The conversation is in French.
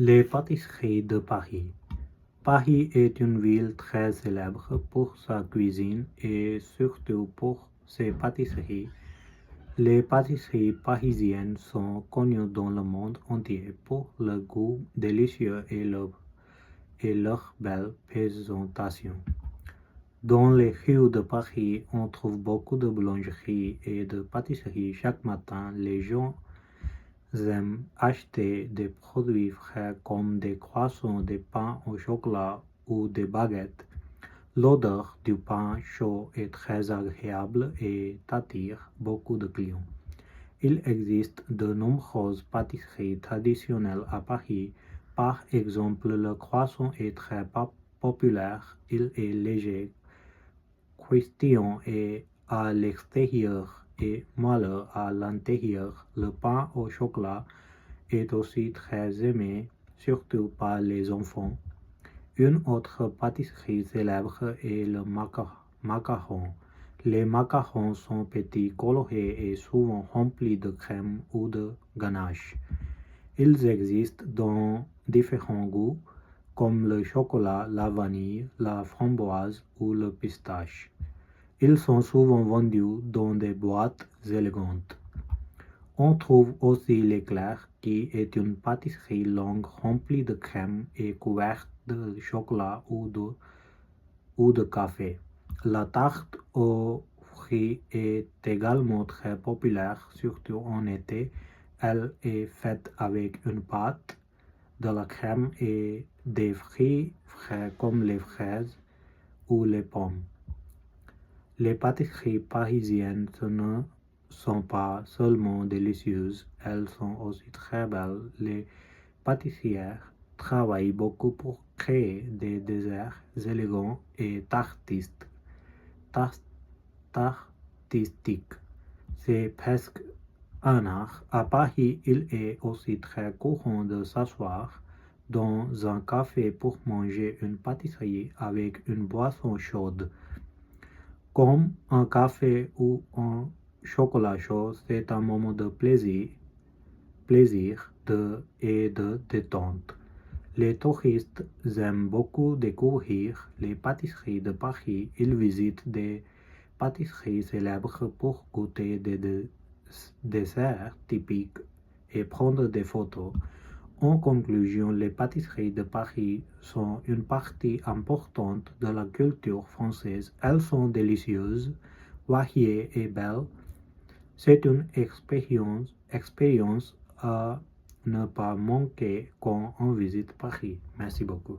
Les pâtisseries de Paris. Paris est une ville très célèbre pour sa cuisine et surtout pour ses pâtisseries. Les pâtisseries parisiennes sont connues dans le monde entier pour leur goût délicieux et leur belle présentation. Dans les rues de Paris, on trouve beaucoup de boulangeries et de pâtisseries. Chaque matin, les gens aiment acheter des produits frais comme des croissants, des pains au chocolat ou des baguettes. L'odeur du pain chaud est très agréable et attire beaucoup de clients. Il existe de nombreuses pâtisseries traditionnelles à Paris. Par exemple, le croissant est très populaire. Il est léger, croustillant et à l'extérieur et moelleux à l'intérieur. Le pain au chocolat est aussi très aimé, surtout par les enfants. Une autre pâtisserie célèbre est le macaron. Les macarons sont petits, colorés et souvent remplis de crème ou de ganache. Ils existent dans différents goûts, comme le chocolat, la vanille, la framboise ou le pistache. Ils sont souvent vendus dans des boîtes élégantes. On trouve aussi l'éclair, qui est une pâtisserie longue remplie de crème et couverte de chocolat ou de café. La tarte aux fruits est également très populaire, surtout en été. Elle est faite avec une pâte, de la crème et des fruits frais comme les fraises ou les pommes. Les pâtisseries parisiennes ne sont pas seulement délicieuses, elles sont aussi très belles. Les pâtissières travaillent beaucoup pour créer des desserts élégants et artistiques. C'est presque un art. À Paris, il est aussi très courant de s'asseoir dans un café pour manger une pâtisserie avec une boisson chaude. Comme un café ou un chocolat chaud, c'est un moment de plaisir et de détente. Les touristes aiment beaucoup découvrir les pâtisseries de Paris. Ils visitent des pâtisseries célèbres pour goûter des desserts typiques et prendre des photos. En conclusion, les pâtisseries de Paris sont une partie importante de la culture française. Elles sont délicieuses, variées et belles. C'est une expérience à ne pas manquer quand on visite Paris. Merci beaucoup.